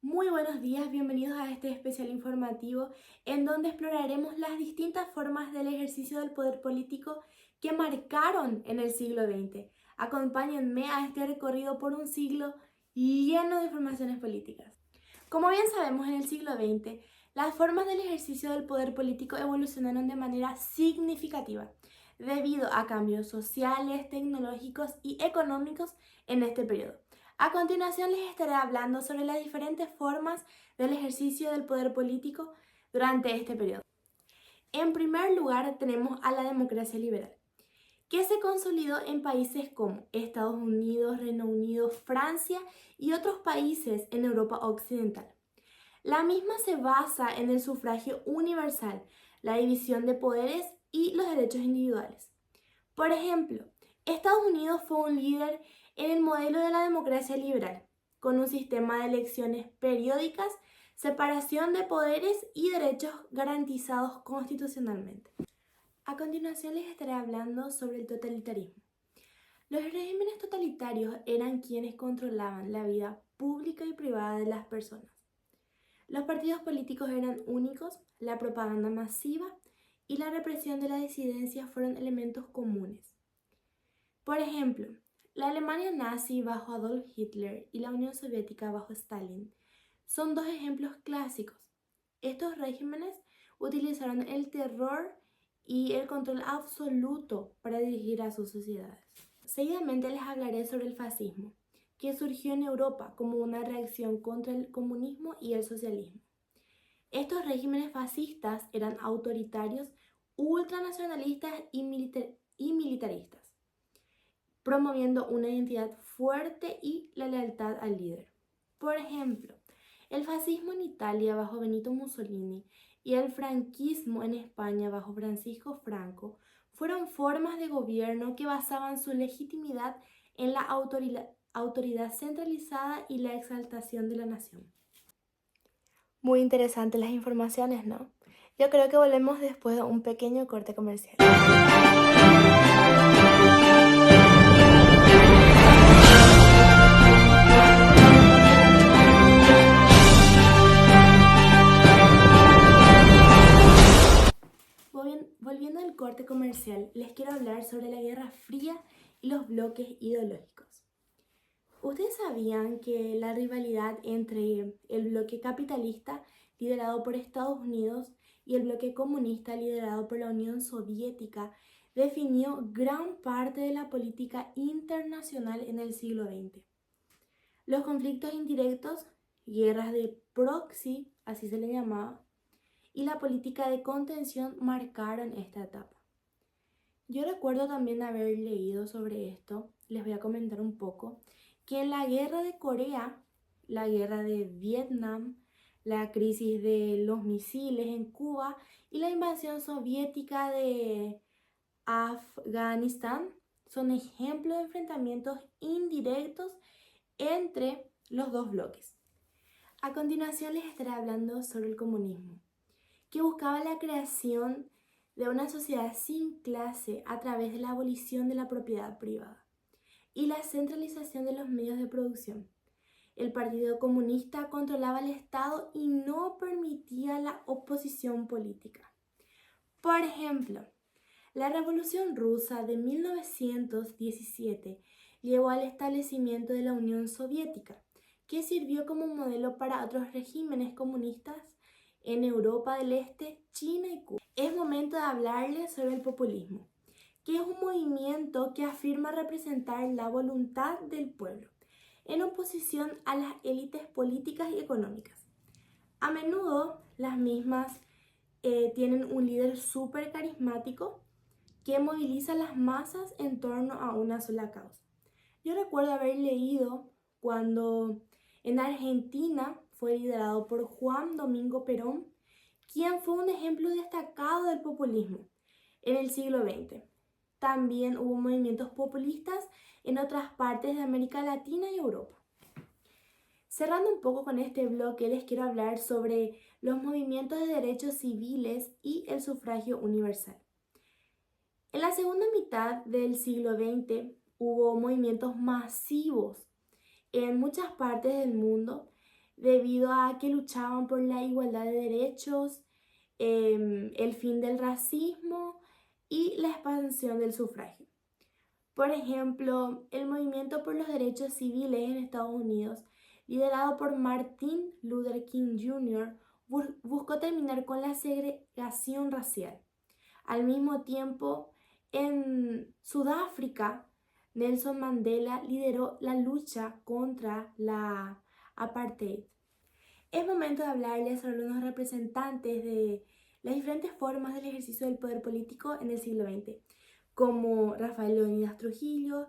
Muy buenos días, bienvenidos a este especial informativo en donde exploraremos las distintas formas del ejercicio del poder político que marcaron en el siglo XX. Acompáñenme a este recorrido por un siglo lleno de formaciones políticas. Como bien sabemos, en el siglo XX, las formas del ejercicio del poder político evolucionaron de manera significativa debido a cambios sociales, tecnológicos y económicos en este periodo. A continuación les estaré hablando sobre las diferentes formas del ejercicio del poder político durante este periodo. En primer lugar tenemos a la democracia liberal, que se consolidó en países como Estados Unidos, Reino Unido, Francia y otros países en Europa Occidental. La misma se basa en el sufragio universal, la división de poderes y los derechos individuales. Por ejemplo, Estados Unidos fue un líder en el modelo de la democracia liberal, con un sistema de elecciones periódicas, separación de poderes y derechos garantizados constitucionalmente. A continuación les estaré hablando sobre el totalitarismo. Los regímenes totalitarios eran quienes controlaban la vida pública y privada de las personas. Los partidos políticos eran únicos, la propaganda masiva y la represión de la disidencia fueron elementos comunes. Por ejemplo, la Alemania nazi bajo Adolf Hitler y la Unión Soviética bajo Stalin son dos ejemplos clásicos. Estos regímenes utilizaron el terror y el control absoluto para dirigir a sus sociedades. Seguidamente les hablaré sobre el fascismo, que surgió en Europa como una reacción contra el comunismo y el socialismo. Estos regímenes fascistas eran autoritarios, ultranacionalistas y militaristas, promoviendo una identidad fuerte y la lealtad al líder. Por ejemplo, el fascismo en Italia bajo Benito Mussolini y el franquismo en España bajo Francisco Franco fueron formas de gobierno que basaban su legitimidad en la autoridad centralizada y la exaltación de la nación. Muy interesantes las informaciones, ¿no? Yo creo que volvemos después de un pequeño corte comercial. Volviendo al corte comercial, les quiero hablar sobre la Guerra Fría y los bloques ideológicos. ¿Ustedes sabían que la rivalidad entre el bloque capitalista liderado por Estados Unidos y el bloque comunista liderado por la Unión Soviética definió gran parte de la política internacional en el siglo XX? Los conflictos indirectos, guerras de proxy, así se le llamaba, y la política de contención marcaron esta etapa. Yo recuerdo también haber leído sobre esto, les voy a comentar un poco, que en la guerra de Corea, la guerra de Vietnam, la crisis de los misiles en Cuba y la invasión soviética de Afganistán son ejemplos de enfrentamientos indirectos entre los dos bloques. A continuación les estaré hablando sobre el comunismo, que buscaba la creación de una sociedad sin clase a través de la abolición de la propiedad privada y la centralización de los medios de producción. El Partido Comunista controlaba el Estado y no permitía la oposición política. Por ejemplo, la Revolución Rusa de 1917 llevó al establecimiento de la Unión Soviética, que sirvió como modelo para otros regímenes comunistas en Europa del Este, China y Cuba. Es momento de hablarles sobre el populismo, que es un movimiento que afirma representar la voluntad del pueblo, en oposición a las élites políticas y económicas. A menudo las mismas tienen un líder súper carismático que moviliza a las masas en torno a una sola causa. Yo recuerdo haber leído cuando en Argentina fue liderado por Juan Domingo Perón, quien fue un ejemplo destacado del populismo en el siglo XX. También hubo movimientos populistas en otras partes de América Latina y Europa. Cerrando un poco con este bloque, les quiero hablar sobre los movimientos de derechos civiles y el sufragio universal. En la segunda mitad del siglo XX hubo movimientos masivos en muchas partes del mundo debido a que luchaban por la igualdad de derechos, el fin del racismo y la expansión del sufragio. Por ejemplo, el movimiento por los derechos civiles en Estados Unidos, liderado por Martin Luther King Jr., buscó terminar con la segregación racial. Al mismo tiempo, en Sudáfrica, Nelson Mandela lideró la lucha contra la apartheid. Es momento de hablarles sobre unos representantes de las diferentes formas del ejercicio del poder político en el siglo XX, como Rafael Leónidas Trujillo,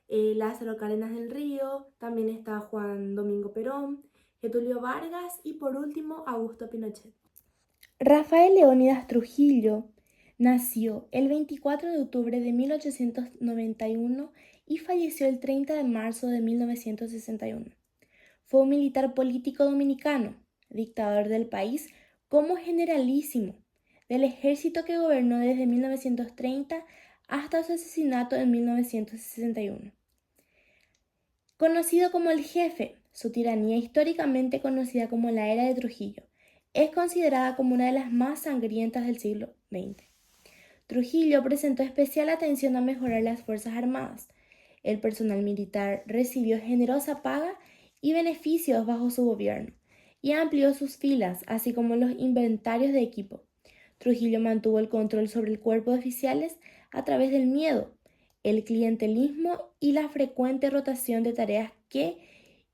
Lázaro Cárdenas del Río, también está Juan Domingo Perón, Getúlio Vargas y por último Augusto Pinochet. Rafael Leónidas Trujillo nació el 24 de octubre de 1891 y falleció el 30 de marzo de 1961. Fue un militar político dominicano, dictador del país como generalísimo del ejército que gobernó desde 1930 hasta su asesinato en 1961. Conocido como el Jefe, su tiranía históricamente conocida como la Era de Trujillo, es considerada como una de las más sangrientas del siglo XX. Trujillo prestó especial atención a mejorar las Fuerzas Armadas. El personal militar recibió generosa paga y beneficios bajo su gobierno, y amplió sus filas, así como los inventarios de equipo. Trujillo mantuvo el control sobre el cuerpo de oficiales a través del miedo, el clientelismo y la frecuente rotación de tareas que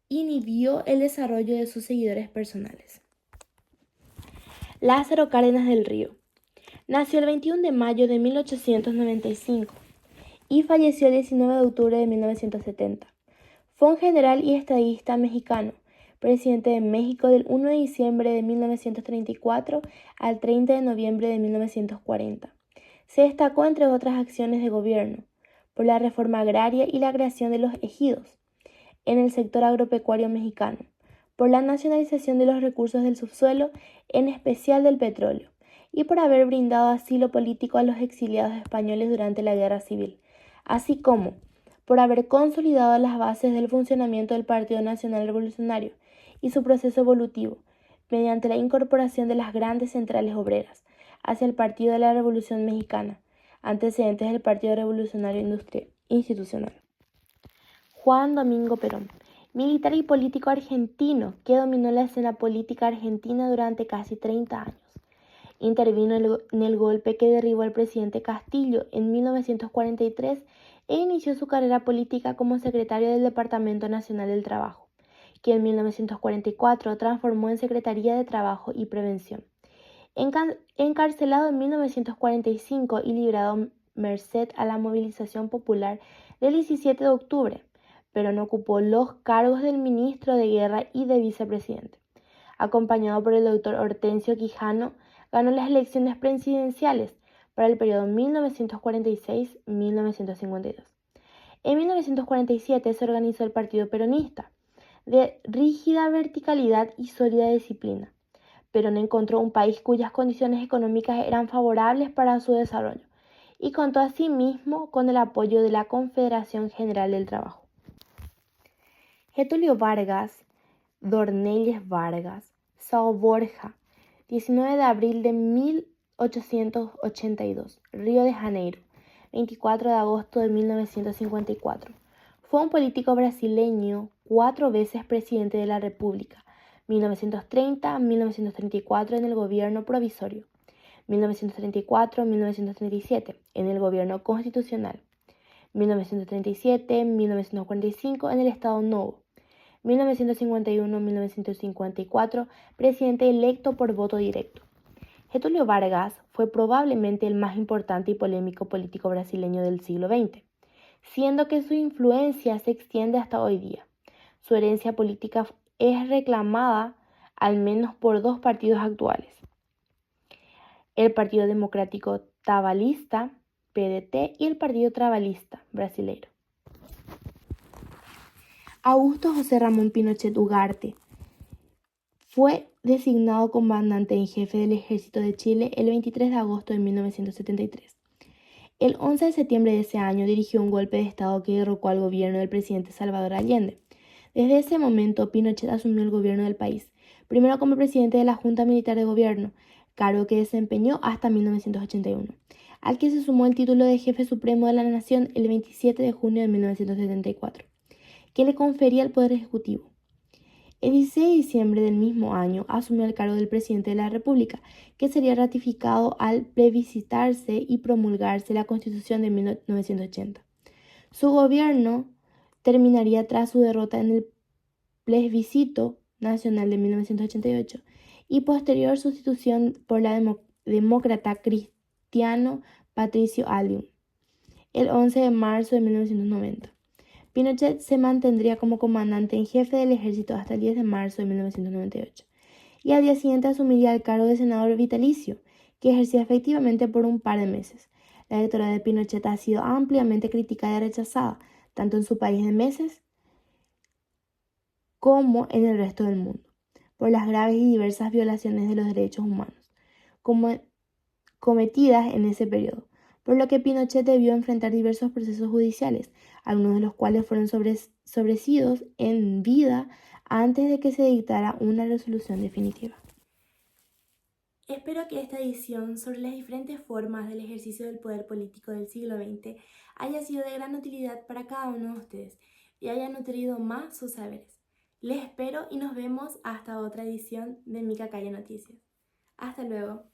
inhibió el desarrollo de sus seguidores personales. Lázaro Cárdenas del Río nació el 21 de mayo de 1895 y falleció el 19 de octubre de 1970. Fue un general y estadista mexicano, presidente de México del 1 de diciembre de 1934 al 30 de noviembre de 1940. Se destacó, entre otras acciones de gobierno, por la reforma agraria y la creación de los ejidos en el sector agropecuario mexicano, por la nacionalización de los recursos del subsuelo, en especial del petróleo, y por haber brindado asilo político a los exiliados españoles durante la Guerra Civil, así como por haber consolidado las bases del funcionamiento del Partido Nacional Revolucionario y su proceso evolutivo, mediante la incorporación de las grandes centrales obreras hacia el Partido de la Revolución Mexicana, antecedentes del Partido Revolucionario Institucional. Juan Domingo Perón, militar y político argentino que dominó la escena política argentina durante casi 30 años. Intervino en el golpe que derribó al presidente Castillo en 1943 e inició su carrera política como secretario del Departamento Nacional del Trabajo, que en 1944 transformó en Secretaría de Trabajo y Prevención. Encarcelado en 1945 y librado merced a la movilización popular del 17 de octubre, Perón ocupó los cargos del ministro de Guerra y de vicepresidente. Acompañado por el doctor Hortensio Quijano, ganó las elecciones presidenciales para el periodo 1946-1952. En 1947 se organizó el Partido Peronista, de rígida verticalidad y sólida disciplina. Perón encontró un país cuyas condiciones económicas eran favorables para su desarrollo y contó asimismo con el apoyo de la Confederación General del Trabajo. Getúlio Vargas, Dornelles Vargas, Sao Borja, 19 de abril de 1882, Río de Janeiro, 24 de agosto de 1954. Fue un político brasileño, 4 veces presidente de la República, 1930-1934 en el gobierno provisorio, 1934-1937 en el gobierno constitucional, 1937-1945 en el Estado Novo, 1951-1954 presidente electo por voto directo. Getúlio Vargas fue probablemente el más importante y polémico político brasileño del siglo XX, siendo que su influencia se extiende hasta hoy día. Su herencia política es reclamada al menos por 2 partidos actuales: el Partido Democrático Trabalhista, PDT, y el Partido Trabalhista brasileiro. Augusto José Ramón Pinochet Ugarte fue designado comandante en jefe del Ejército de Chile el 23 de agosto de 1973. El 11 de septiembre de ese año dirigió un golpe de Estado que derrocó al gobierno del presidente Salvador Allende, Desde ese momento, Pinochet asumió el gobierno del país, primero como presidente de la Junta Militar de Gobierno, cargo que desempeñó hasta 1981, al que se sumó el título de jefe supremo de la nación el 27 de junio de 1974, que le confería el poder ejecutivo. El 16 de diciembre del mismo año asumió el cargo del presidente de la República, que sería ratificado al plebiscitarse y promulgarse la Constitución de 1980. Su gobierno terminaría tras su derrota en el plebiscito nacional de 1988 y posterior sustitución por la demócrata cristiano Patricio Aylwin el 11 de marzo de 1990. Pinochet se mantendría como comandante en jefe del ejército hasta el 10 de marzo de 1998 y al día siguiente asumiría el cargo de senador vitalicio, que ejercía efectivamente por un par de meses. La dictadura de Pinochet ha sido ampliamente criticada y rechazada, tanto en su país de meses como en el resto del mundo, por las graves y diversas violaciones de los derechos humanos cometidas en ese periodo, por lo que Pinochet debió enfrentar diversos procesos judiciales, algunos de los cuales fueron sobreseídos en vida antes de que se dictara una resolución definitiva. Espero que esta edición sobre las diferentes formas del ejercicio del poder político del siglo XX haya sido de gran utilidad para cada uno de ustedes y haya nutrido más sus saberes. Les espero y nos vemos hasta otra edición de Mica Calle Noticias. Hasta luego.